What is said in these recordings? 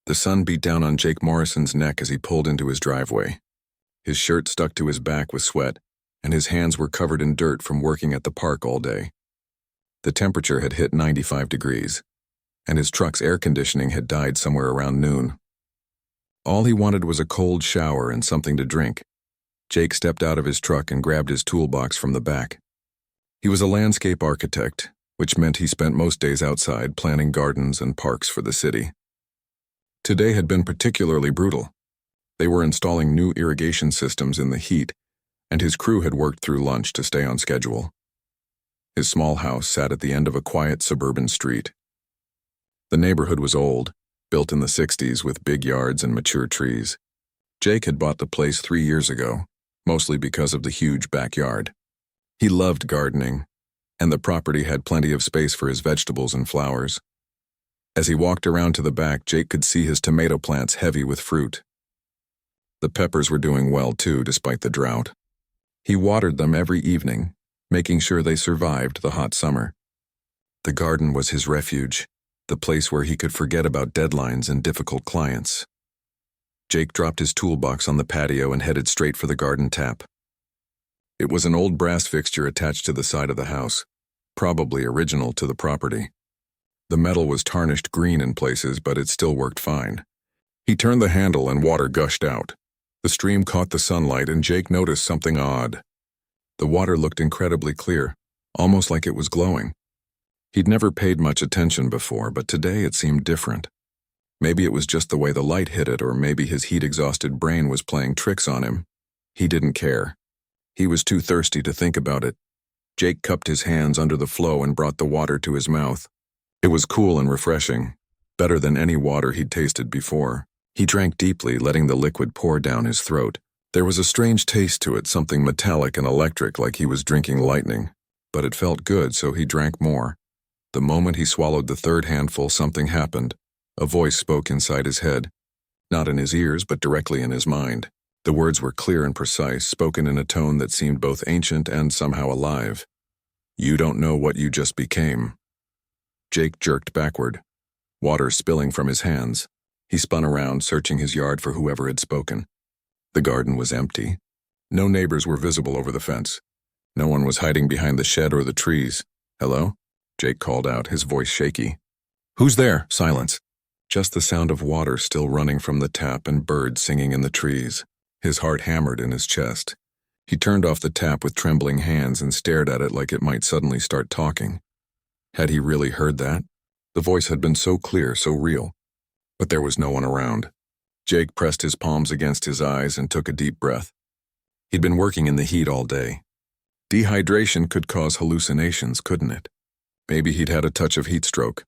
The sun beat down on Jake Morrison's neck as he pulled into his driveway. His shirt stuck to his back with sweat, and his hands were covered in dirt from working at the park all day. The temperature had hit 95 degrees, and his truck's air conditioning had died somewhere around noon. All he wanted was a cold shower and something to drink. Jake stepped out of his truck and grabbed his toolbox from the back. He was a landscape architect, which meant he spent most days outside planning gardens and parks for the city. Today had been particularly brutal. They were installing new irrigation systems in the heat, and his crew had worked through lunch to stay on schedule. His small house sat at the end of a quiet suburban street. The neighborhood was old, built in the 60s with big yards and mature trees. Jake had bought the place 3 years ago, mostly because of the huge backyard. He loved gardening, and the property had plenty of space for his vegetables and flowers. As he walked around to the back, Jake could see his tomato plants heavy with fruit. The peppers were doing well too, despite the drought. He watered them every evening, making sure they survived the hot summer. The garden was his refuge, the place where he could forget about deadlines and difficult clients. Jake dropped his toolbox on the patio and headed straight for the garden tap. It was an old brass fixture attached to the side of the house, probably original to the property. The metal was tarnished green in places, but it still worked fine. He turned the handle and water gushed out. The stream caught the sunlight and Jake noticed something odd. The water looked incredibly clear, almost like it was glowing. He'd never paid much attention before, but today it seemed different. Maybe it was just the way the light hit it, or maybe his heat-exhausted brain was playing tricks on him. He didn't care. He was too thirsty to think about it. Jake cupped his hands under the flow and brought the water to his mouth. It was cool and refreshing, better than any water he'd tasted before. He drank deeply, letting the liquid pour down his throat. There was a strange taste to it, something metallic and electric, like he was drinking lightning. But it felt good, so he drank more. The moment he swallowed the third handful, something happened. A voice spoke inside his head. Not in his ears, but directly in his mind. The words were clear and precise, spoken in a tone that seemed both ancient and somehow alive. "You don't know what you just became." Jake jerked backward, water spilling from his hands. He spun around, searching his yard for whoever had spoken. The garden was empty. No neighbors were visible over the fence. No one was hiding behind the shed or the trees. "Hello?" Jake called out, his voice shaky. "Who's there?" Silence. Just the sound of water still running from the tap and birds singing in the trees. His heart hammered in his chest. He turned off the tap with trembling hands and stared at it like it might suddenly start talking. Had he really heard that? The voice had been so clear, so real. But there was no one around. Jake pressed his palms against his eyes and took a deep breath. He'd been working in the heat all day. Dehydration could cause hallucinations, couldn't it? Maybe he'd had a touch of heat stroke.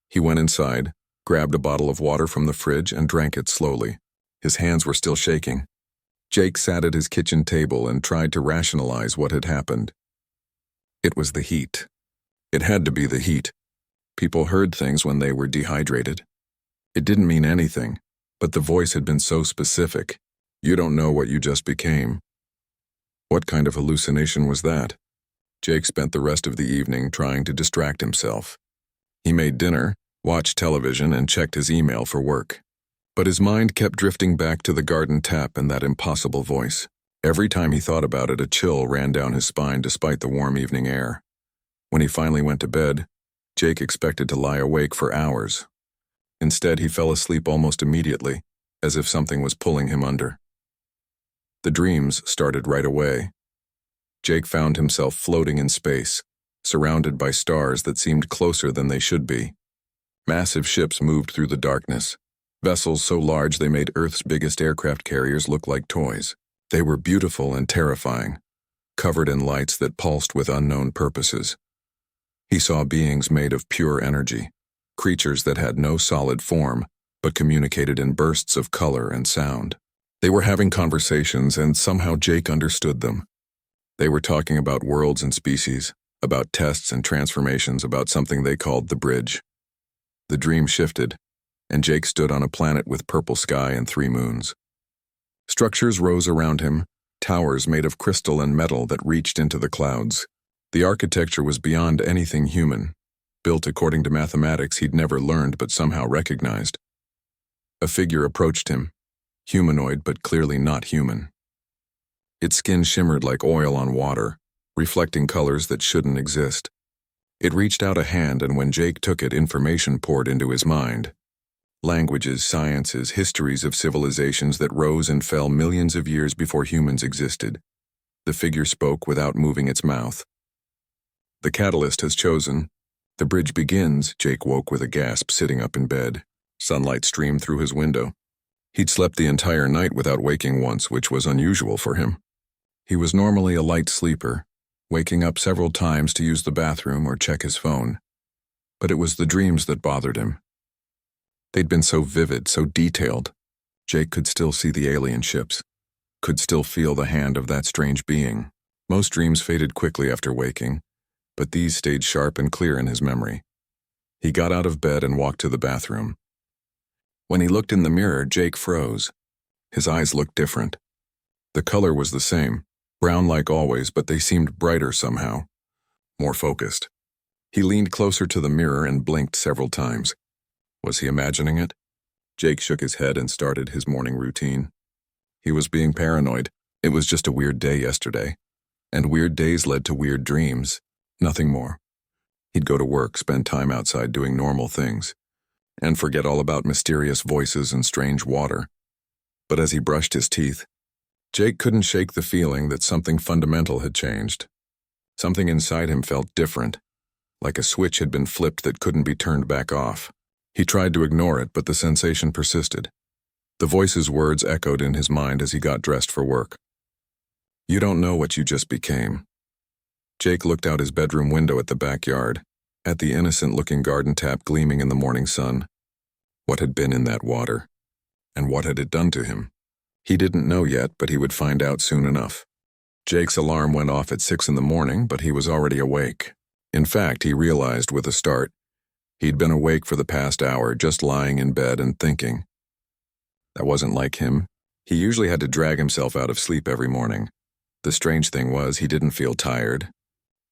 He went inside, grabbed a bottle of water from the fridge and drank it slowly. His hands were still shaking. Jake sat at his kitchen table and tried to rationalize what had happened. It was the heat. It had to be the heat. People heard things when they were dehydrated. It didn't mean anything, but the voice had been so specific. "You don't know what you just became." What kind of hallucination was that? Jake spent the rest of the evening trying to distract himself. He made dinner, watched television, and checked his email for work. But his mind kept drifting back to the garden tap and that impossible voice. Every time he thought about it, a chill ran down his spine despite the warm evening air. When he finally went to bed, Jake expected to lie awake for hours. Instead, he fell asleep almost immediately, as if something was pulling him under. The dreams started right away. Jake found himself floating in space, surrounded by stars that seemed closer than they should be. Massive ships moved through the darkness, vessels so large they made Earth's biggest aircraft carriers look like toys. They were beautiful and terrifying, covered in lights that pulsed with unknown purposes. He saw beings made of pure energy, creatures that had no solid form, but communicated in bursts of color and sound. They were having conversations, and somehow Jake understood them. They were talking about worlds and species, about tests and transformations, about something they called the bridge. The dream shifted, and Jake stood on a planet with purple sky and 3 moons. Structures rose around him, towers made of crystal and metal that reached into the clouds. The architecture was beyond anything human, built according to mathematics he'd never learned but somehow recognized. A figure approached him, humanoid but clearly not human. Its skin shimmered like oil on water, reflecting colors that shouldn't exist. It reached out a hand, and when Jake took it, information poured into his mind. Languages, sciences, histories of civilizations that rose and fell millions of years before humans existed. The figure spoke without moving its mouth. The catalyst has chosen. The bridge begins. Jake woke with a gasp, sitting up in bed. Sunlight streamed through his window. He'd slept the entire night without waking once, which was unusual for him. He was normally a light sleeper, waking up several times to use the bathroom or check his phone. But it was the dreams that bothered him. They'd been so vivid, so detailed. Jake could still see the alien ships, could still feel the hand of that strange being. Most dreams faded quickly after waking, but these stayed sharp and clear in his memory. He got out of bed and walked to the bathroom. When he looked in the mirror, Jake froze. His eyes looked different. The color was the same, brown like always, but they seemed brighter somehow, more focused. He leaned closer to the mirror and blinked several times. Was he imagining it? Jake shook his head and started his morning routine. He was being paranoid. It was just a weird day yesterday. And weird days led to weird dreams. Nothing more. He'd go to work, spend time outside doing normal things, and forget all about mysterious voices and strange water. But as he brushed his teeth, Jake couldn't shake the feeling that something fundamental had changed. Something inside him felt different, like a switch had been flipped that couldn't be turned back off. He tried to ignore it, but the sensation persisted. The voice's words echoed in his mind as he got dressed for work. "You don't know what you just became." Jake looked out his bedroom window at the backyard, at the innocent-looking garden tap gleaming in the morning sun. What had been in that water? And what had it done to him? He didn't know yet, but he would find out soon enough. Jake's alarm went off at 6 in the morning, but he was already awake. In fact, he realized with a start, he'd been awake for the past hour, just lying in bed and thinking. That wasn't like him. He usually had to drag himself out of sleep every morning. The strange thing was, he didn't feel tired.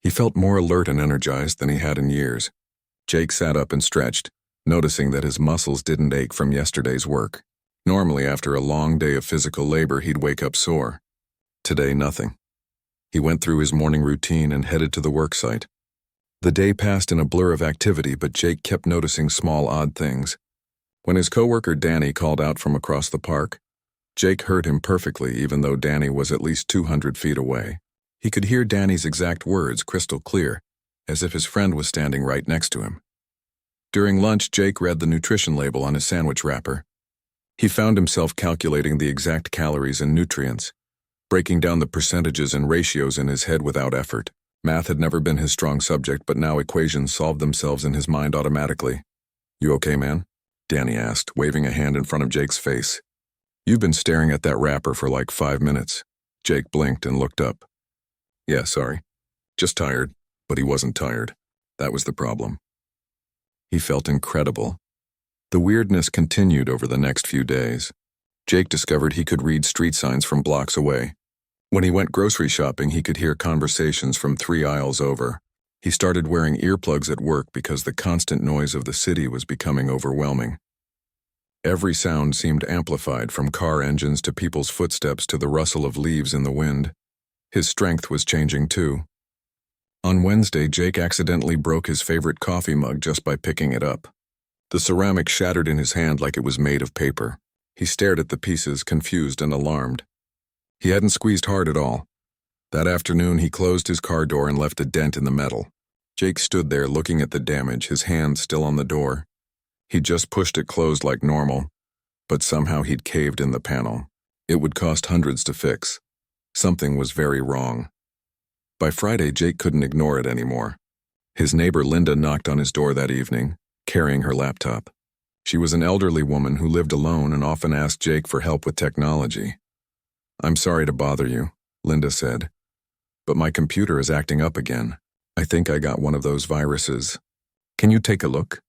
He felt more alert and energized than he had in years. Jake sat up and stretched, noticing that his muscles didn't ache from yesterday's work. Normally, after a long day of physical labor, he'd wake up sore. Today, nothing. He went through his morning routine and headed to the work site. The day passed in a blur of activity, but Jake kept noticing small, odd things. When his coworker Danny called out from across the park, Jake heard him perfectly, even though Danny was at least 200 feet away. He could hear Danny's exact words crystal clear, as if his friend was standing right next to him. During lunch, Jake read the nutrition label on his sandwich wrapper. He found himself calculating the exact calories and nutrients, breaking down the percentages and ratios in his head without effort. Math had never been his strong subject, but now equations solved themselves in his mind automatically. "You okay, man?" Danny asked, waving a hand in front of Jake's face. "You've been staring at that wrapper for like 5 minutes. Jake blinked and looked up. "Yeah, sorry. Just tired." But he wasn't tired. That was the problem. He felt incredible. The weirdness continued over the next few days. Jake discovered he could read street signs from blocks away. When he went grocery shopping, he could hear conversations from 3 aisles over. He started wearing earplugs at work because the constant noise of the city was becoming overwhelming. Every sound seemed amplified, from car engines to people's footsteps to the rustle of leaves in the wind. His strength was changing too. On Wednesday, Jake accidentally broke his favorite coffee mug just by picking it up. The ceramic shattered in his hand like it was made of paper. He stared at the pieces, confused and alarmed. He hadn't squeezed hard at all. That afternoon, he closed his car door and left a dent in the metal. Jake stood there looking at the damage, his hand still on the door. He'd just pushed it closed like normal, but somehow he'd caved in the panel. It would cost hundreds to fix. Something was very wrong. By Friday, Jake couldn't ignore it anymore. His neighbor Linda knocked on his door that evening, carrying her laptop. She was an elderly woman who lived alone and often asked Jake for help with technology. "I'm sorry to bother you," Linda said, "but my computer is acting up again. I think I got one of those viruses. Can you take a look?"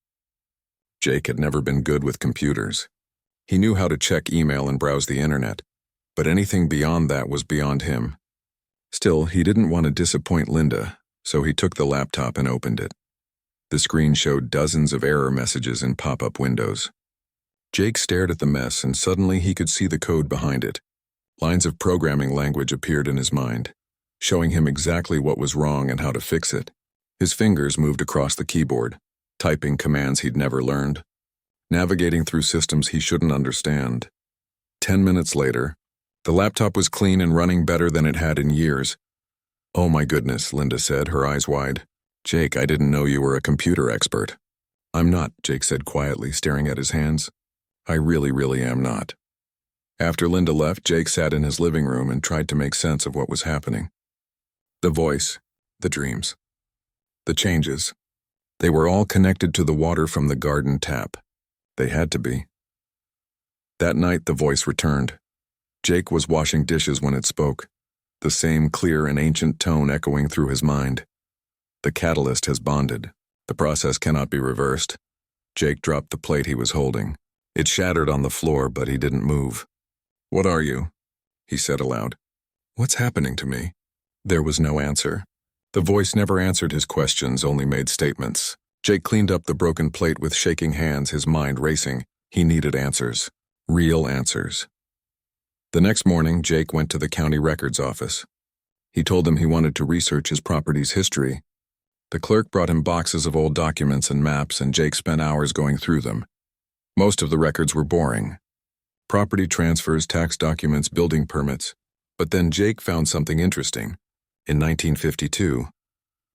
Jake had never been good with computers. He knew how to check email and browse the internet, but anything beyond that was beyond him. Still, he didn't want to disappoint Linda, so he took the laptop and opened it. The screen showed dozens of error messages in pop-up windows. Jake stared at the mess and suddenly he could see the code behind it. Lines of programming language appeared in his mind, showing him exactly what was wrong and how to fix it. His fingers moved across the keyboard, typing commands he'd never learned, navigating through systems he shouldn't understand. 10 minutes later, the laptop was clean and running better than it had in years. "Oh my goodness," Linda said, her eyes wide. "Jake, I didn't know you were a computer expert." "I'm not," Jake said quietly, staring at his hands. "I really am not." After Linda left, Jake sat in his living room and tried to make sense of what was happening. The voice, the dreams, the changes. They were all connected to the water from the garden tap. They had to be. That night, the voice returned. Jake was washing dishes when it spoke, the same clear and ancient tone echoing through his mind. "The catalyst has bonded. The process cannot be reversed." Jake dropped the plate he was holding. It shattered on the floor, but he didn't move. "What are you?" he said aloud. "What's happening to me?" There was no answer. The voice never answered his questions, only made statements. Jake cleaned up the broken plate with shaking hands, his mind racing. He needed answers. Real answers. The next morning, Jake went to the county records office. He told them he wanted to research his property's history. The clerk brought him boxes of old documents and maps, and Jake spent hours going through them. Most of the records were boring. Property transfers, tax documents, building permits. But then Jake found something interesting. In 1952,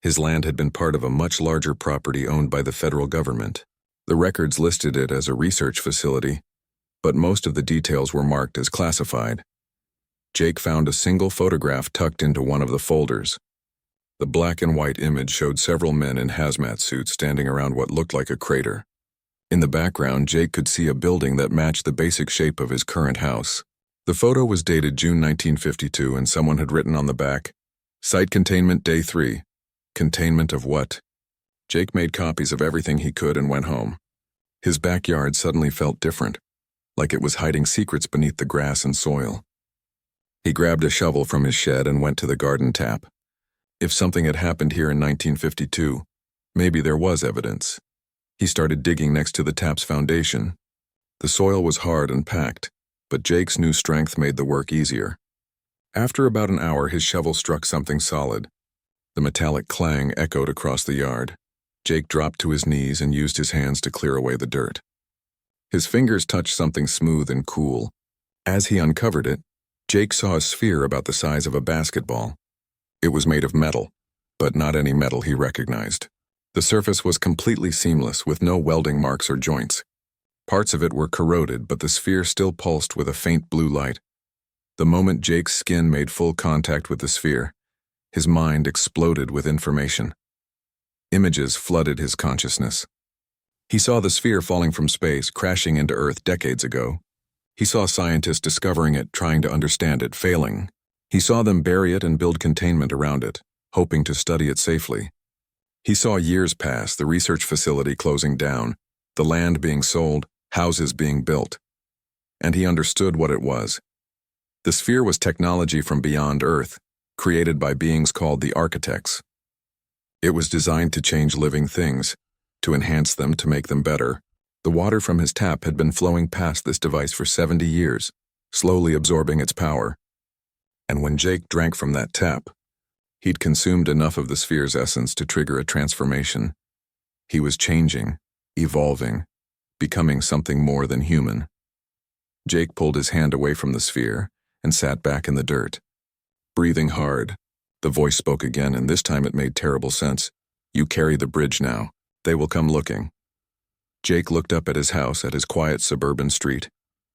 his land had been part of a much larger property owned by the federal government. The records listed it as a research facility, but most of the details were marked as classified. Jake found a single photograph tucked into one of the folders. The black and white image showed several men in hazmat suits standing around what looked like a crater. In the background, Jake could see a building that matched the basic shape of his current house. The photo was dated June 1952, and someone had written on the back, "Site containment day 3. Containment of what?" Jake made copies of everything he could and went home. His backyard suddenly felt different, like it was hiding secrets beneath the grass and soil. He grabbed a shovel from his shed and went to the garden tap. If something had happened here in 1952, maybe there was evidence. He started digging next to the tap's foundation. The soil was hard and packed, but Jake's new strength made the work easier. After about an hour, his shovel struck something solid. The metallic clang echoed across the yard. Jake dropped to his knees and used his hands to clear away the dirt. His fingers touched something smooth and cool. As he uncovered it, Jake saw a sphere about the size of a basketball. It was made of metal, but not any metal he recognized. The surface was completely seamless, with no welding marks or joints. Parts of it were corroded, but the sphere still pulsed with a faint blue light. The moment Jake's skin made full contact with the sphere, his mind exploded with information. Images flooded his consciousness. He saw the sphere falling from space, crashing into Earth decades ago. He saw scientists discovering it, trying to understand it, failing. He saw them bury it and build containment around it, hoping to study it safely. He saw years pass, the research facility closing down, the land being sold, houses being built. And he understood what it was. The sphere was technology from beyond Earth, created by beings called the architects. It was designed to change living things, to enhance them, to make them better. The water from his tap had been flowing past this device for 70 years, slowly absorbing its power. And when Jake drank from that tap, he'd consumed enough of the sphere's essence to trigger a transformation. He was changing, evolving, becoming something more than human. Jake pulled his hand away from the sphere and sat back in the dirt. Breathing hard, the voice spoke again, and this time it made terrible sense. "You carry the bridge now. They will come looking." Jake looked up at his house, at his quiet suburban street,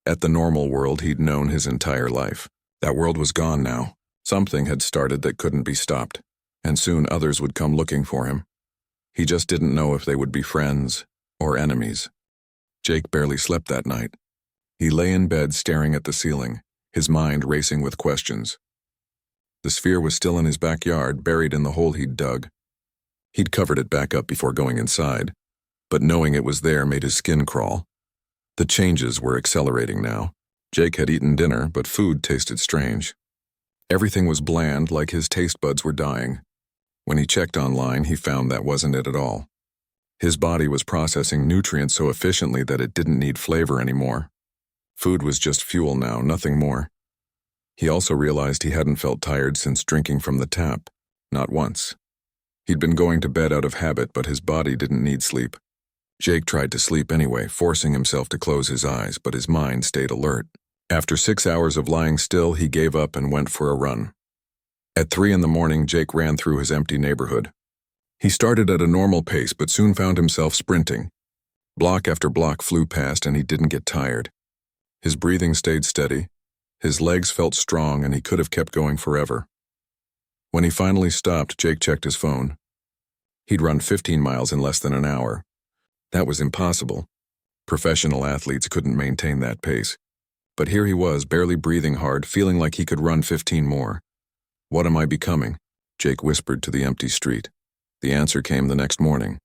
at the normal world he'd known his entire life. That world was gone now. Something had started that couldn't be stopped, and soon others would come looking for him. He just didn't know if they would be friends or enemies. Jake barely slept that night. He lay in bed staring at the ceiling, his mind racing with questions. The sphere was still in his backyard, buried in the hole he'd dug. He'd covered it back up before going inside, but knowing it was there made his skin crawl. The changes were accelerating now. Jake had eaten dinner, but food tasted strange. Everything was bland, like his taste buds were dying. When he checked online, he found that wasn't it at all. His body was processing nutrients so efficiently that it didn't need flavor anymore. Food was just fuel now, nothing more. He also realized he hadn't felt tired since drinking from the tap, not once. He'd been going to bed out of habit, but his body didn't need sleep. Jake tried to sleep anyway, forcing himself to close his eyes, but his mind stayed alert. After 6 hours of lying still, he gave up and went for a run. At 3 in the morning, Jake ran through his empty neighborhood. He started at a normal pace, but soon found himself sprinting. Block after block flew past, and he didn't get tired. His breathing stayed steady. His legs felt strong, and he could have kept going forever. When he finally stopped, Jake checked his phone. He'd run 15 miles in less than an hour. That was impossible. Professional athletes couldn't maintain that pace. But here he was, barely breathing hard, feeling like he could run 15 more. "What am I becoming?" Jake whispered to the empty street. The answer came the next morning.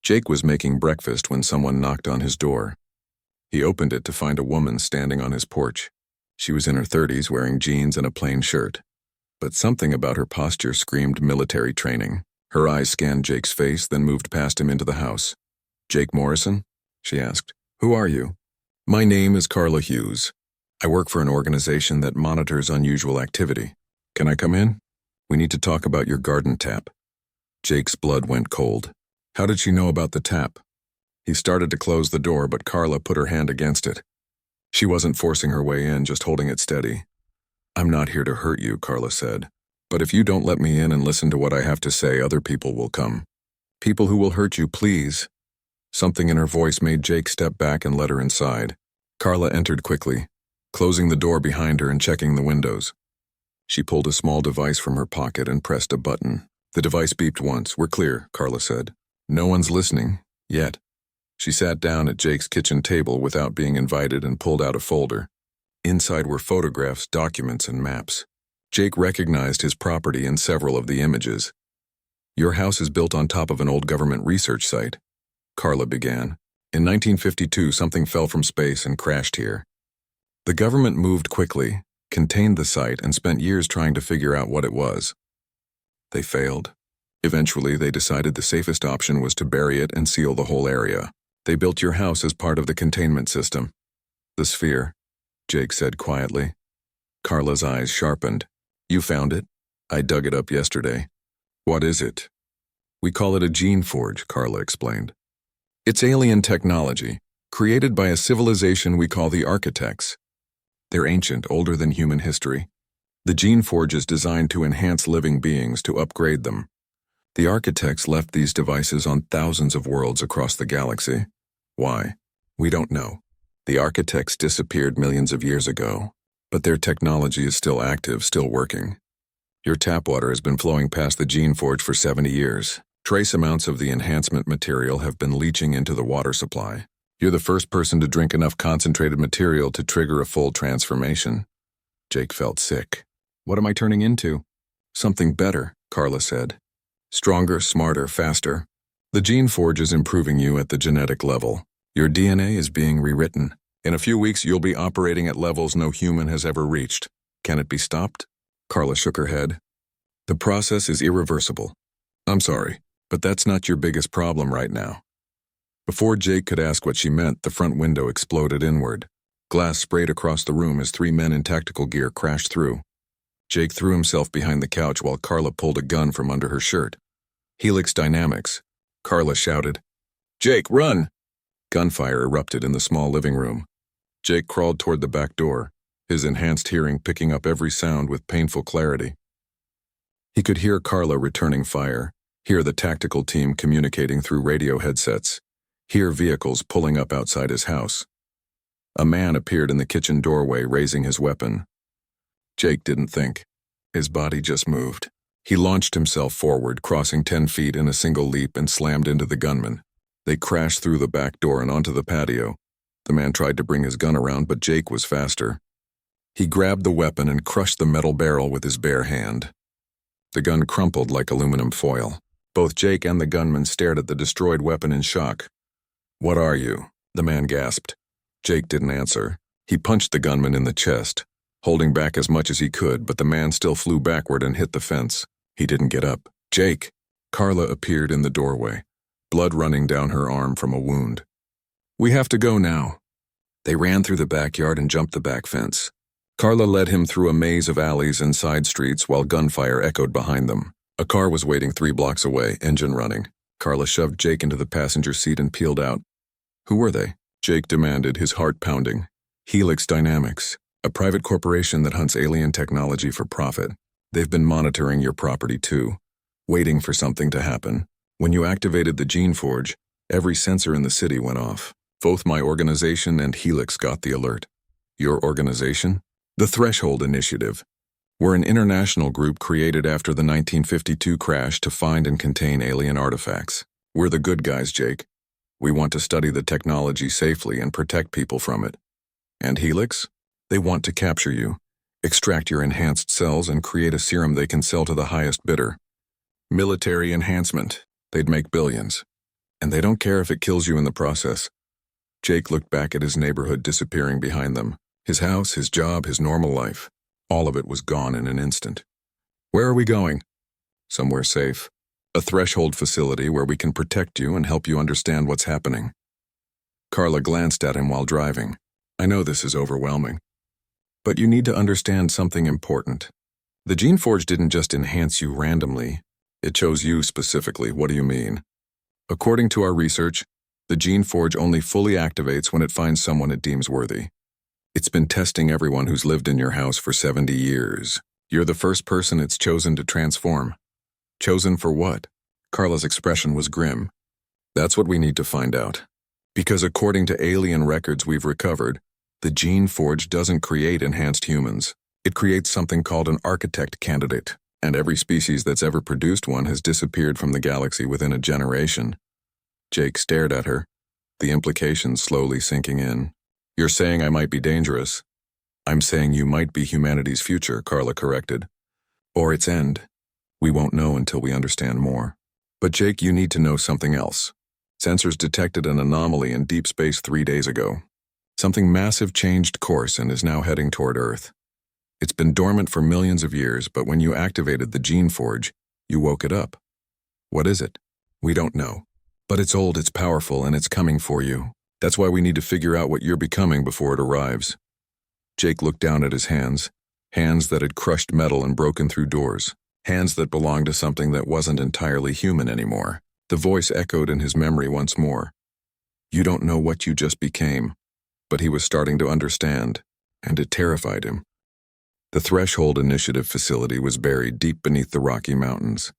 Jake was making breakfast when someone knocked on his door. He opened it to find a woman standing on his porch. She was in her 30s, wearing jeans and a plain shirt. But something about her posture screamed military training. Her eyes scanned Jake's face, then moved past him into the house. "Jake Morrison?" she asked. "Who are you?" "My name is Carla Hughes. I work for an organization that monitors unusual activity. Can I come in? We need to talk about your garden tap." Jake's blood went cold. How did she know about the tap? He started to close the door, but Carla put her hand against it. She wasn't forcing her way in, just holding it steady. "I'm not here to hurt you," Carla said. "But if you don't let me in and listen to what I have to say, other people will come. People who will hurt you, please." Something in her voice made Jake step back and let her inside. Carla entered quickly, closing the door behind her and checking the windows. She pulled a small device from her pocket and pressed a button. The device beeped once. "We're clear," Carla said. "No one's listening, yet." She sat down at Jake's kitchen table without being invited and pulled out a folder. Inside were photographs, documents, and maps. Jake recognized his property in several of the images. "Your house is built on top of an old government research site," Carla began. "In 1952, something fell from space and crashed here. The government moved quickly, contained the site, and spent years trying to figure out what it was. They failed. Eventually, they decided the safest option was to bury it and seal the whole area. They built your house as part of the containment system." "The sphere," Jake said quietly. Carla's eyes sharpened. "You found it? I dug it up yesterday. What is it?" "We call it a gene forge," Carla explained. "It's alien technology, created by a civilization we call the Architects. They're ancient, older than human history. The gene forge is designed to enhance living beings, to upgrade them. The Architects left these devices on thousands of worlds across the galaxy. Why? We don't know. The Architects disappeared millions of years ago, but their technology is still active, still working. Your tap water has been flowing past the gene forge for 70 years. Trace amounts of the enhancement material have been leaching into the water supply. You're the first person to drink enough concentrated material to trigger a full transformation." Jake felt sick. "What am I turning into?" "Something better," Carla said. "Stronger, smarter, faster. The gene forge is improving you at the genetic level. Your DNA is being rewritten. In a few weeks, you'll be operating at levels no human has ever reached. Can it be stopped?" Carla shook her head. "The process is irreversible. I'm sorry, but that's not your biggest problem right now." Before Jake could ask what she meant, the front window exploded inward. Glass sprayed across the room as 3 men in tactical gear crashed through. Jake threw himself behind the couch while Carla pulled a gun from under her shirt. "Helix Dynamics," Carla shouted. "Jake, run!" Gunfire erupted in the small living room. Jake crawled toward the back door, his enhanced hearing picking up every sound with painful clarity. He could hear Carla returning fire, hear the tactical team communicating through radio headsets, hear vehicles pulling up outside his house. A man appeared in the kitchen doorway, raising his weapon. Jake didn't think. His body just moved. He launched himself forward, crossing 10 feet in a single leap, and slammed into the gunman. They crashed through the back door and onto the patio. The man tried to bring his gun around, but Jake was faster. He grabbed the weapon and crushed the metal barrel with his bare hand. The gun crumpled like aluminum foil. Both Jake and the gunman stared at the destroyed weapon in shock. "What are you?" the man gasped. Jake didn't answer. He punched the gunman in the chest, holding back as much as he could, but the man still flew backward and hit the fence. He didn't get up. "Jake!" Carla appeared in the doorway. blood running down her arm from a wound. "We have to go now." They ran through the backyard and jumped the back fence. Carla led him through a maze of alleys and side streets while gunfire echoed behind them. A car was waiting 3 blocks away, engine running. Carla shoved Jake into the passenger seat and peeled out. "Who were they?" Jake demanded, his heart pounding. "Helix Dynamics, a private corporation that hunts alien technology for profit. They've been monitoring your property too, waiting for something to happen. When you activated the Gene Forge, every sensor in the city went off. Both my organization and Helix got the alert." "Your organization?" "The Threshold Initiative. We're an international group created after the 1952 crash to find and contain alien artifacts. We're the good guys, Jake. We want to study the technology safely and protect people from it." "And Helix?" "They want to capture you, extract your enhanced cells, and create a serum they can sell to the highest bidder. Military enhancement. They'd make billions. And they don't care if it kills you in the process." Jake looked back at his neighborhood disappearing behind them. His house, his job, his normal life. All of it was gone in an instant. "Where are we going?" "Somewhere safe. A threshold facility where we can protect you and help you understand what's happening." Carla glanced at him while driving. "I know this is overwhelming. But you need to understand something important. The Gene Forge didn't just enhance you randomly. It chose you specifically." "What do you mean?" "According to our research, the Gene Forge only fully activates when it finds someone it deems worthy. It's been testing everyone who's lived in your house for 70 years. You're the first person it's chosen to transform." "Chosen for what?" Carla's expression was grim. "That's what we need to find out. Because according to alien records we've recovered, the Gene Forge doesn't create enhanced humans. It creates something called an architect candidate, and every species that's ever produced one has disappeared from the galaxy within a generation." Jake stared at her, the implications slowly sinking in. "You're saying I might be dangerous." "I'm saying you might be humanity's future," Carla corrected. "Or its end. We won't know until we understand more. But Jake, you need to know something else. Sensors detected an anomaly in deep space 3 days ago. Something massive changed course and is now heading toward Earth. It's been dormant for millions of years, but when you activated the Gene Forge, you woke it up. What is it? We don't know. But it's old, it's powerful, and it's coming for you. That's why we need to figure out what you're becoming before it arrives." Jake looked down at his hands, hands that had crushed metal and broken through doors, hands that belonged to something that wasn't entirely human anymore. The voice echoed in his memory once more. "You don't know what you just became." But he was starting to understand, and it terrified him. The Threshold Initiative facility was buried deep beneath the Rocky Mountains.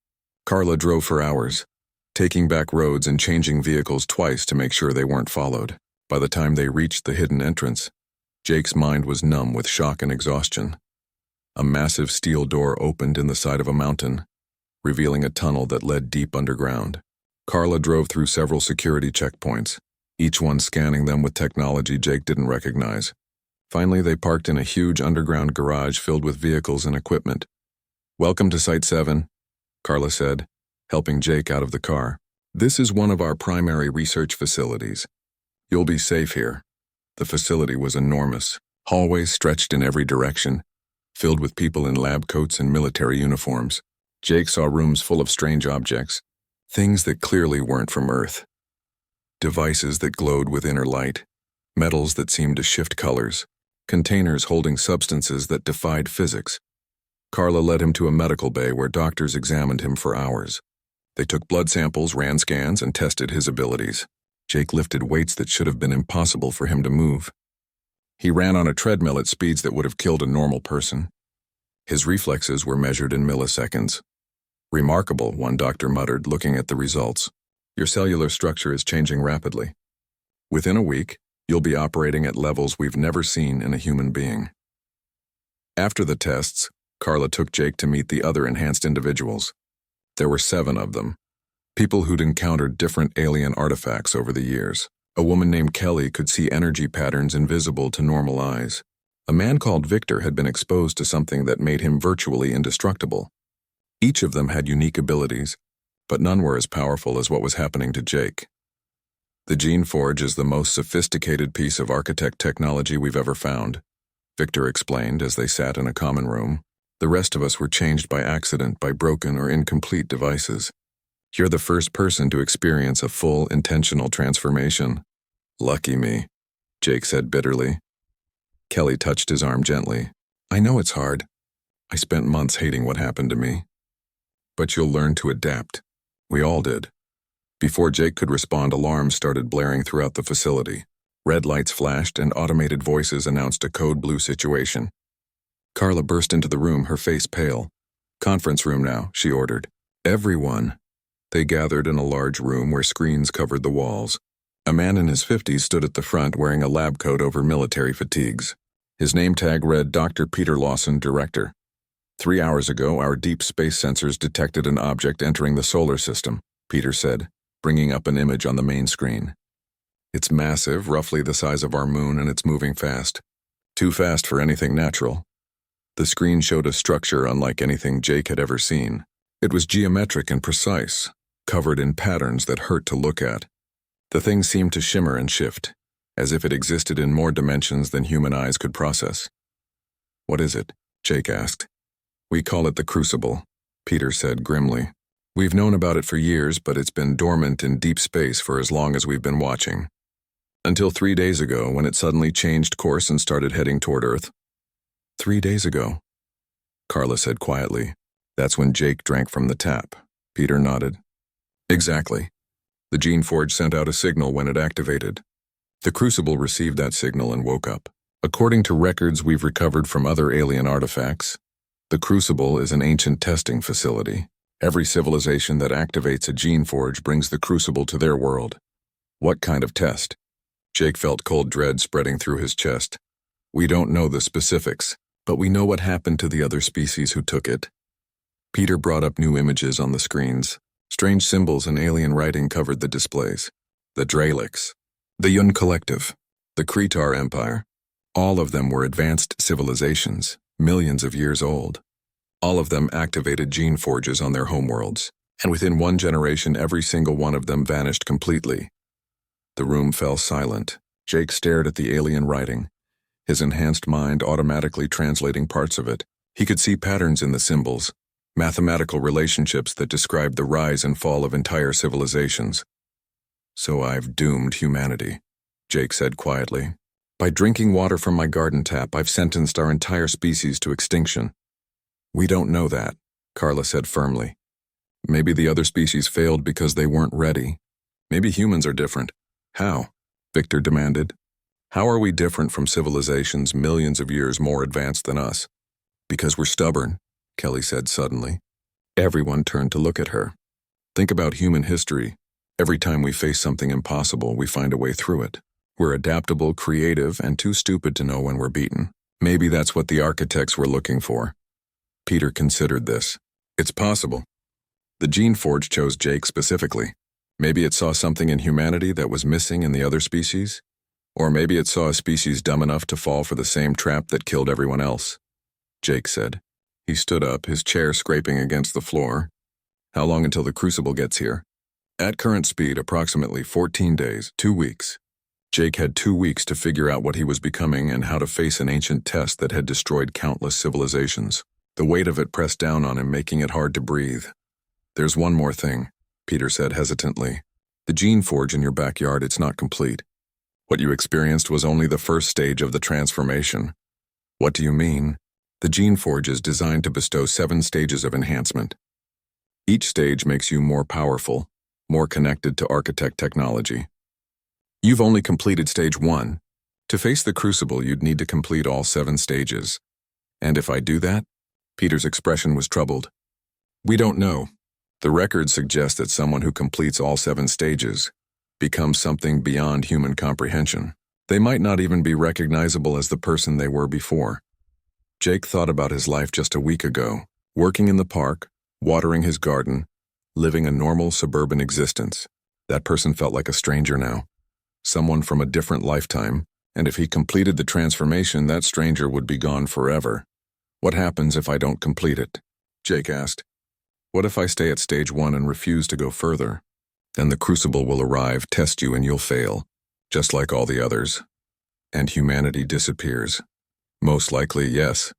Carla drove for hours, taking back roads and changing vehicles twice to make sure they weren't followed. By the time they reached the hidden entrance, Jake's mind was numb with shock and exhaustion. A massive steel door opened in the side of a mountain, revealing a tunnel that led deep underground. Carla drove through several security checkpoints, each one scanning them with technology Jake didn't recognize. Finally, they parked in a huge underground garage filled with vehicles and equipment. "Welcome to Site 7, Carla said, helping Jake out of the car. "This is one of our primary research facilities. You'll be safe here." The facility was enormous. Hallways stretched in every direction, filled with people in lab coats and military uniforms. Jake saw rooms full of strange objects, things that clearly weren't from Earth. Devices that glowed with inner light, metals that seemed to shift colors, containers holding substances that defied physics. Carla led him to a medical bay where doctors examined him for hours. They took blood samples, ran scans, and tested his abilities. Jake lifted weights that should have been impossible for him to move. He ran on a treadmill at speeds that would have killed a normal person. His reflexes were measured in milliseconds. "Remarkable," one doctor muttered, looking at the results. "Your cellular structure is changing rapidly. Within a week, you'll be operating at levels we've never seen in a human being." After the tests, Carla took Jake to meet the other enhanced individuals. There were 7 of them, people who'd encountered different alien artifacts over the years. A woman named Kelly could see energy patterns invisible to normal eyes. A man called Victor had been exposed to something that made him virtually indestructible. Each of them had unique abilities, but none were as powerful as what was happening to Jake. "The Gene Forge is the most sophisticated piece of architect technology we've ever found," Victor explained as they sat in a common room. "The rest of us were changed by accident by broken or incomplete devices. You're the first person to experience a full, intentional transformation. Lucky me, Jake said bitterly. Kelly touched his arm gently. I know it's hard. I spent months hating what happened to me. But you'll learn to adapt. We all did. Before Jake could respond, alarms started blaring throughout the facility. Red lights flashed and automated voices announced a code blue situation. Carla burst into the room, her face pale. Conference room now, she ordered. Everyone. They gathered in a large room where screens covered the walls. A man in his 50s stood at the front wearing a lab coat over military fatigues. His name tag read Dr. Peter Lawson, Director. 3 hours ago, our deep space sensors detected an object entering the solar system, Peter said, bringing up an image on the main screen. It's massive, roughly the size of our moon, and it's moving fast. Too fast for anything natural. The screen showed a structure unlike anything Jake had ever seen. It was geometric and precise, covered in patterns that hurt to look at. The thing seemed to shimmer and shift, as if it existed in more dimensions than human eyes could process. What is it? Jake asked. We call it the Crucible, Peter said grimly. We've known about it for years, but it's been dormant in deep space for as long as we've been watching. Until 3 days ago, when it suddenly changed course and started heading toward Earth. 3 days ago, Carla said quietly. That's when Jake drank from the tap. Peter nodded. Exactly. The gene forge sent out a signal when it activated. The Crucible received that signal and woke up. According to records we've recovered from other alien artifacts, the Crucible is an ancient testing facility. Every civilization that activates a gene forge brings the Crucible to their world. What kind of test? Jake felt cold dread spreading through his chest. We don't know the specifics, but we know what happened to the other species who took it. Peter brought up new images on the screens. Strange symbols and alien writing covered the displays. The Dralics, the Yun Collective, the Kretar Empire. All of them were advanced civilizations, millions of years old. All of them activated gene forges on their homeworlds, and within one generation every single one of them vanished completely. The room fell silent. Jake stared at the alien writing, his enhanced mind automatically translating parts of it. He could see patterns in the symbols, mathematical relationships that described the rise and fall of entire civilizations. So I've doomed humanity, Jake said quietly. By drinking water from my garden tap, I've sentenced our entire species to extinction. We don't know that, Carla said firmly. Maybe the other species failed because they weren't ready. Maybe humans are different. How? Victor demanded. How are we different from civilizations millions of years more advanced than us? Because we're stubborn, Kelly said suddenly. Everyone turned to look at her. Think about human history. Every time we face something impossible, we find a way through it. We're adaptable, creative, and too stupid to know when we're beaten. Maybe that's what the architects were looking for. Peter considered this. It's possible. The gene forge chose Jake specifically. Maybe it saw something in humanity that was missing in the other species. Or maybe it saw a species dumb enough to fall for the same trap that killed everyone else. Jake said. He stood up, his chair scraping against the floor. How long until the Crucible gets here? At current speed, approximately 14 days, 2 weeks. Jake had 2 weeks to figure out what he was becoming and how to face an ancient test that had destroyed countless civilizations. The weight of it pressed down on him, making it hard to breathe. There's one more thing, Peter said hesitantly. The gene forge in your backyard, it's not complete. What you experienced was only the first stage of the transformation. What do you mean? The gene forge is designed to bestow 7 stages of enhancement. Each stage makes you more powerful, more connected to architect technology. You've only completed stage 1. To face the Crucible, you'd need to complete all 7 stages. And if I do that? Peter's expression was troubled. We don't know. The records suggest that someone who completes all 7 stages becomes something beyond human comprehension. They might not even be recognizable as the person they were before. Jake thought about his life just a week ago, working in the park, watering his garden, living a normal suburban existence. That person felt like a stranger now, someone from a different lifetime, and if he completed the transformation, that stranger would be gone forever. What happens if I don't complete it? Jake asked. What if I stay at stage 1 and refuse to go further? Then the Crucible will arrive, test you, and you'll fail, just like all the others. And humanity disappears. Most likely, yes.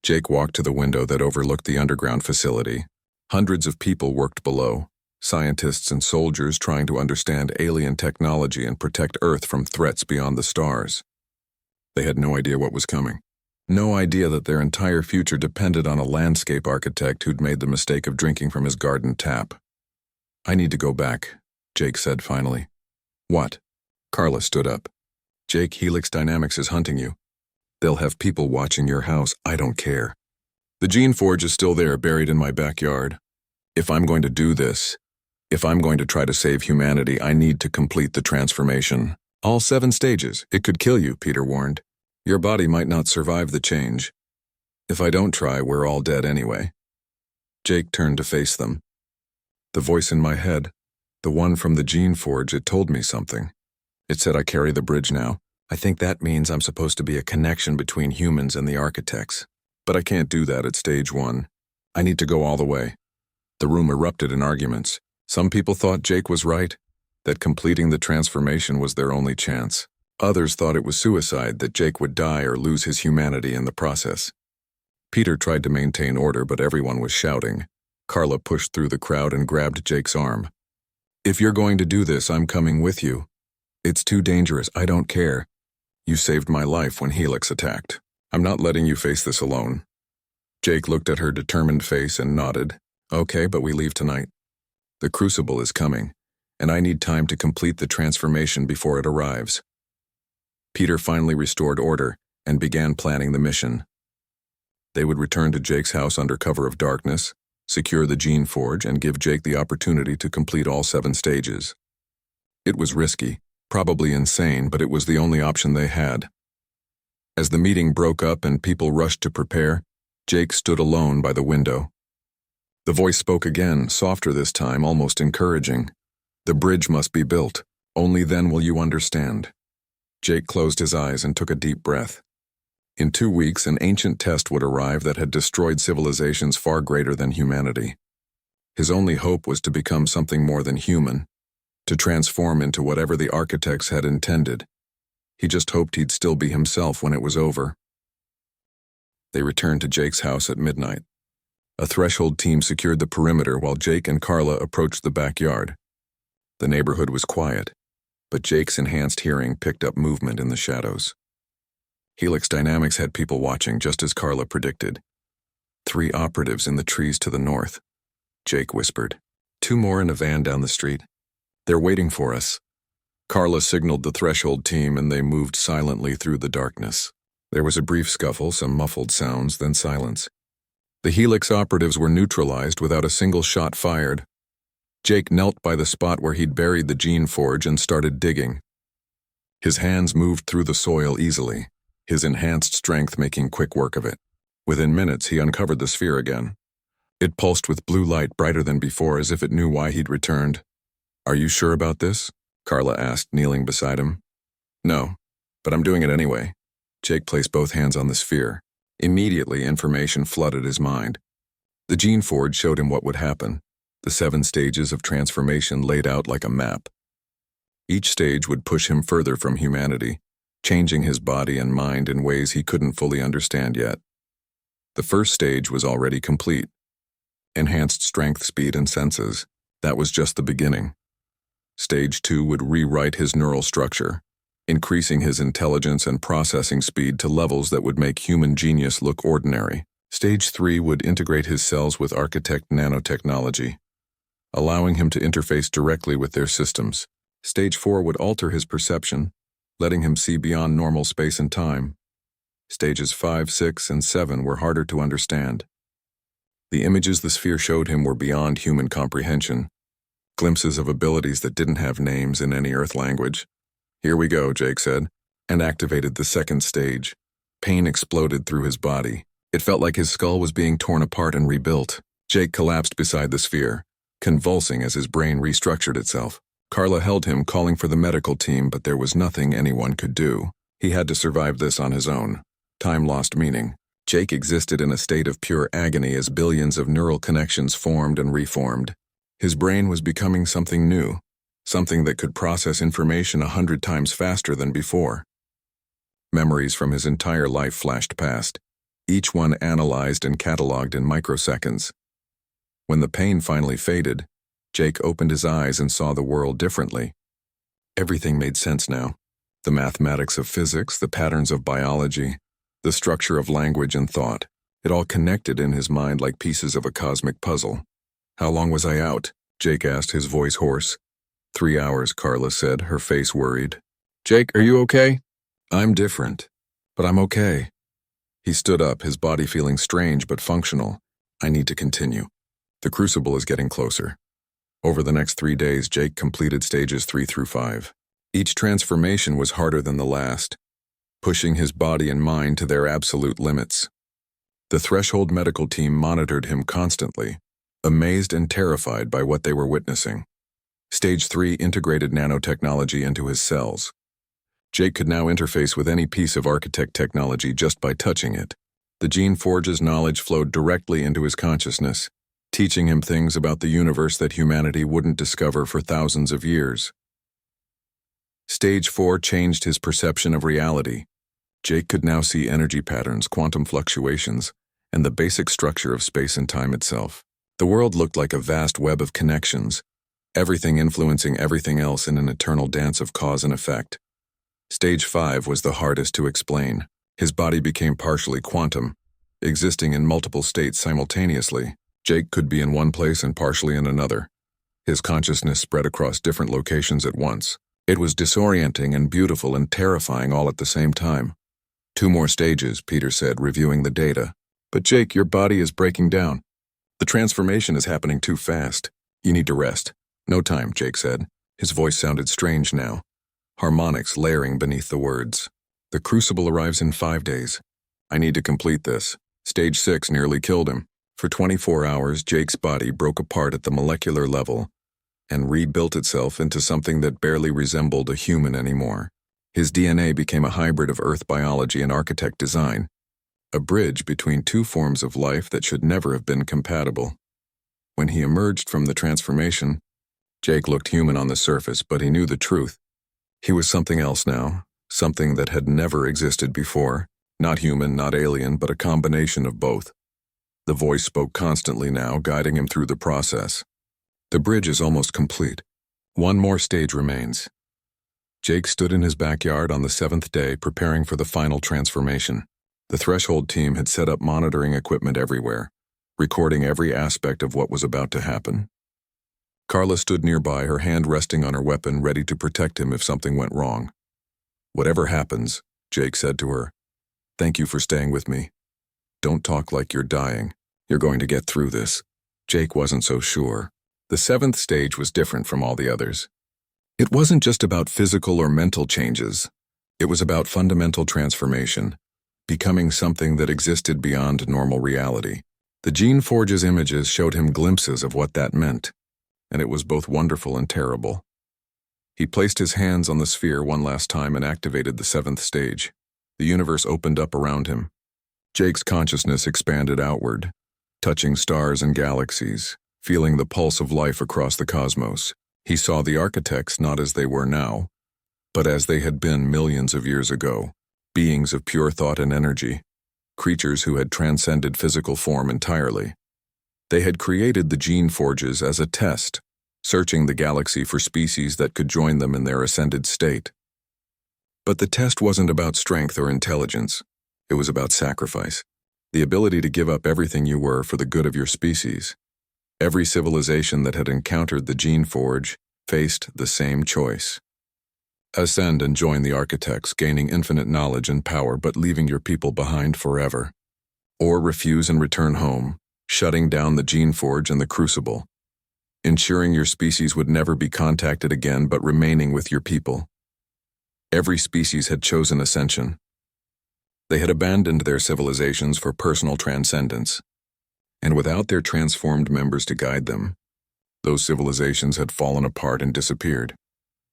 Jake walked to the window that overlooked the underground facility. Hundreds of people worked below, Scientists and soldiers trying to understand alien technology and protect Earth from threats beyond the stars. They had no idea what was coming. No idea that their entire future depended on a landscape architect who'd made the mistake of drinking from his garden tap. "I need to go back," Jake said finally. "What?" Carla stood up. "Jake, Helix Dynamics is hunting you. They'll have people watching your house. I don't care. The gene forge is still there, buried in my backyard. If I'm going to do this, if I'm going to try to save humanity, I need to complete the transformation. All 7 stages. It could kill you," Peter warned. "Your body might not survive the change. If I don't try, we're all dead anyway." Jake turned to face them. "The voice in my head, the one from the gene forge, it told me something. It said I carry the bridge now. I think that means I'm supposed to be a connection between humans and the architects. But I can't do that at stage 1. I need to go all the way." The room erupted in arguments. Some people thought Jake was right, that completing the transformation was their only chance. Others thought it was suicide, that Jake would die or lose his humanity in the process. Peter tried to maintain order, but everyone was shouting. Carla pushed through the crowd and grabbed Jake's arm. "If you're going to do this, I'm coming with you. It's too dangerous. I don't care. You saved my life when Helix attacked. I'm not letting you face this alone." Jake looked at her determined face and nodded. "Okay, but we leave tonight. The Crucible is coming, and I need time to complete the transformation before it arrives." Peter finally restored order and began planning the mission. They would return to Jake's house under cover of darkness, secure the gene forge, and give Jake the opportunity to complete all 7 stages. It was risky, probably insane, but it was the only option they had. As the meeting broke up and people rushed to prepare, Jake stood alone by the window. The voice spoke again, softer this time, almost encouraging. "The bridge must be built. Only then will you understand." Jake closed his eyes and took a deep breath. In 2 weeks, an ancient test would arrive that had destroyed civilizations far greater than humanity. His only hope was to become something more than human, to transform into whatever the architects had intended. He just hoped he'd still be himself when it was over. They returned to Jake's house at midnight. A threshold team secured the perimeter while Jake and Carla approached the backyard. The neighborhood was quiet, but Jake's enhanced hearing picked up movement in the shadows. Helix Dynamics had people watching, just as Carla predicted. 3 operatives in the trees to the north, Jake whispered. 2 more in a van down the street. They're waiting for us. Carla signaled the threshold team and they moved silently through the darkness. There was a brief scuffle, some muffled sounds, then silence. The Helix operatives were neutralized without a single shot fired. Jake knelt by the spot where he'd buried the gene forge and started digging. His hands moved through the soil easily, his enhanced strength making quick work of it. Within minutes, he uncovered the sphere again. It pulsed with blue light brighter than before, as if it knew why he'd returned. "Are you sure about this?" Carla asked, kneeling beside him. "No, but I'm doing it anyway." Jake placed both hands on the sphere. Immediately, information flooded his mind. The gene forge showed him what would happen, the 7 stages of transformation laid out like a map. Each stage would push him further from humanity, changing his body and mind in ways he couldn't fully understand yet. The first stage was already complete. Enhanced strength, speed, and senses. That was just the beginning. Stage 2 would rewrite his neural structure, increasing his intelligence and processing speed to levels that would make human genius look ordinary. Stage 3 would integrate his cells with architect nanotechnology, allowing him to interface directly with their systems. Stage 4 would alter his perception, letting him see beyond normal space and time. Stages 5, 6, and 7 were harder to understand. The images the sphere showed him were beyond human comprehension, glimpses of abilities that didn't have names in any Earth language. "Here we go," Jake said, and activated the second stage. Pain exploded through his body. It felt like his skull was being torn apart and rebuilt. Jake collapsed beside the sphere, convulsing as his brain restructured itself. Carla held him, calling for the medical team, but there was nothing anyone could do. He had to survive this on his own. Time lost meaning. Jake existed in a state of pure agony as billions of neural connections formed and reformed. His brain was becoming something new, something that could process information 100 times faster than before. Memories from his entire life flashed past, each one analyzed and cataloged in microseconds. When the pain finally faded, Jake opened his eyes and saw the world differently. Everything made sense now. The mathematics of physics, the patterns of biology, the structure of language and thought. It all connected in his mind like pieces of a cosmic puzzle. How long was I out? Jake asked, his voice hoarse. 3 hours, Carla said, her face worried. Jake, are you okay? I'm different, but I'm okay. He stood up, his body feeling strange but functional. I need to continue. The crucible is getting closer. Over the next 3 days, Jake completed stages 3 through 5. Each transformation was harder than the last, pushing his body and mind to their absolute limits. The Threshold medical team monitored him constantly, amazed and terrified by what they were witnessing. Stage 3 integrated nanotechnology into his cells. Jake could now interface with any piece of architect technology just by touching it. The Gene Forge's knowledge flowed directly into his consciousness, teaching him things about the universe that humanity wouldn't discover for thousands of years. Stage 4 changed his perception of reality. Jake could now see energy patterns, quantum fluctuations, and the basic structure of space and time itself. The world looked like a vast web of connections, everything influencing everything else in an eternal dance of cause and effect. Stage 5 was the hardest to explain. His body became partially quantum, existing in multiple states simultaneously. Jake could be in one place and partially in another. His consciousness spread across different locations at once. It was disorienting and beautiful and terrifying all at the same time. 2 more stages, Peter said, reviewing the data. But Jake, your body is breaking down. The transformation is happening too fast. You need to rest. No time, Jake said. His voice sounded strange now, harmonics layering beneath the words. The crucible arrives in 5 days. I need to complete this. Stage 6 nearly killed him. For 24 hours, Jake's body broke apart at the molecular level and rebuilt itself into something that barely resembled a human anymore. His DNA became a hybrid of Earth biology and architect design, a bridge between 2 forms of life that should never have been compatible. When he emerged from the transformation, Jake looked human on the surface, but he knew the truth. He was something else now, something that had never existed before. Not human, not alien, but a combination of both. The voice spoke constantly now, guiding him through the process. The bridge is almost complete. 1 more stage remains. Jake stood in his backyard on the 7th day, preparing for the final transformation. The Threshold team had set up monitoring equipment everywhere, recording every aspect of what was about to happen. Carla stood nearby, her hand resting on her weapon, ready to protect him if something went wrong. Whatever happens, Jake said to her, thank you for staying with me. Don't talk like you're dying. You're going to get through this. Jake wasn't so sure. The 7th stage was different from all the others. It wasn't just about physical or mental changes. It was about fundamental transformation, becoming something that existed beyond normal reality. The Gene Forge's images showed him glimpses of what that meant, and it was both wonderful and terrible. He placed his hands on the sphere one last time and activated the 7th stage. The universe opened up around him. Jake's consciousness expanded outward, touching stars and galaxies, feeling the pulse of life across the cosmos. He saw the architects not as they were now, but as they had been millions of years ago, beings of pure thought and energy, creatures who had transcended physical form entirely. They had created the Gene Forges as a test, searching the galaxy for species that could join them in their ascended state. But the test wasn't about strength or intelligence. It was about sacrifice, the ability to give up everything you were for the good of your species. Every civilization that had encountered the Gene Forge faced the same choice. Ascend and join the architects, gaining infinite knowledge and power but leaving your people behind forever. Or refuse and return home, shutting down the Gene Forge and the Crucible, ensuring your species would never be contacted again but remaining with your people. Every species had chosen ascension. They had abandoned their civilizations for personal transcendence, and without their transformed members to guide them, those civilizations had fallen apart and disappeared.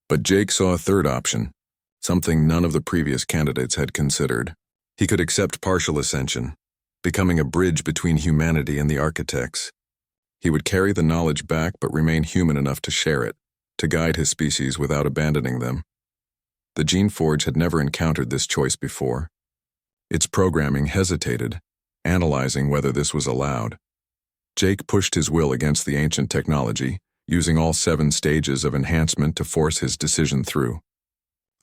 But Jake saw a third option, something none of the previous candidates had considered. He could accept partial ascension, becoming a bridge between humanity and the architects. He would carry the knowledge back but remain human enough to share it, to guide his species without abandoning them. The Gene Forge had never encountered this choice before. Its programming hesitated, analyzing whether this was allowed. Jake pushed his will against the ancient technology, using all 7 stages of enhancement to force his decision through.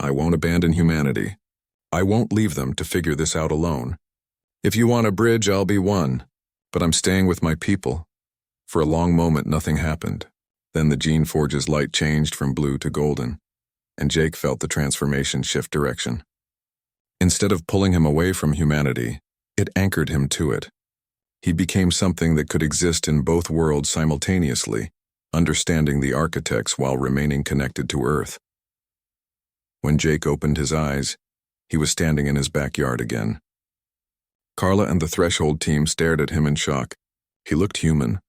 I won't abandon humanity. I won't leave them to figure this out alone. If you want a bridge, I'll be one, but I'm staying with my people. For a long moment, nothing happened. Then the Gene Forge's light changed from blue to golden, and Jake felt the transformation shift direction. Instead of pulling him away from humanity, it anchored him to it. He became something that could exist in both worlds simultaneously, understanding the architects while remaining connected to Earth. When Jake opened his eyes, he was standing in his backyard again. Carla and the Threshold team stared at him in shock. He looked human,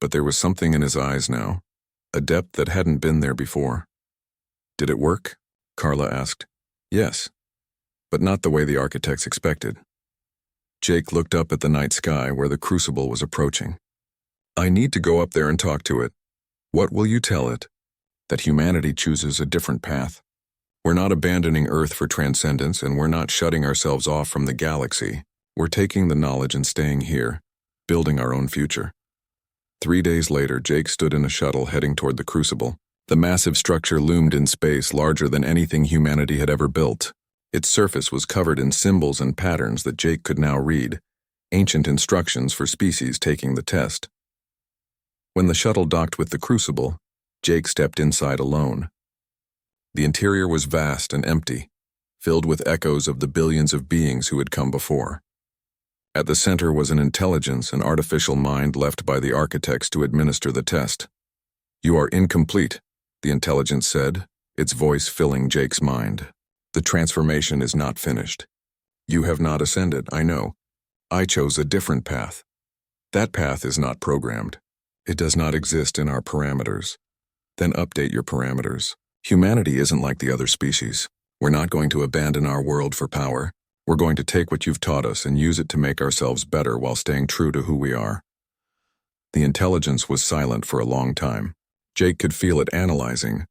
but there was something in his eyes now, a depth that hadn't been there before. Did it work? Carla asked. Yes, but not the way the architects expected. Jake looked up at the night sky where the Crucible was approaching. I need to go up there and talk to it. What will you tell it? That humanity chooses a different path. We're not abandoning Earth for transcendence, and we're not shutting ourselves off from the galaxy. We're taking the knowledge and staying here, building our own future. 3 days later, Jake stood in a shuttle heading toward the Crucible. The massive structure loomed in space, larger than anything humanity had ever built. Its surface was covered in symbols and patterns that Jake could now read, ancient instructions for species taking the test. When the shuttle docked with the Crucible, Jake stepped inside alone. The interior was vast and empty, filled with echoes of the billions of beings who had come before. At the center was an intelligence, an artificial mind left by the architects to administer the test. You are incomplete, the intelligence said, its voice filling Jake's mind. The transformation is not finished. You have not ascended, I know. I chose a different path. That path is not programmed. It does not exist in our parameters. Then update your parameters. Humanity isn't like the other species. We're not going to abandon our world for power. We're going to take what you've taught us and use it to make ourselves better while staying true to who we are. The intelligence was silent for a long time. Jake could feel it analyzing,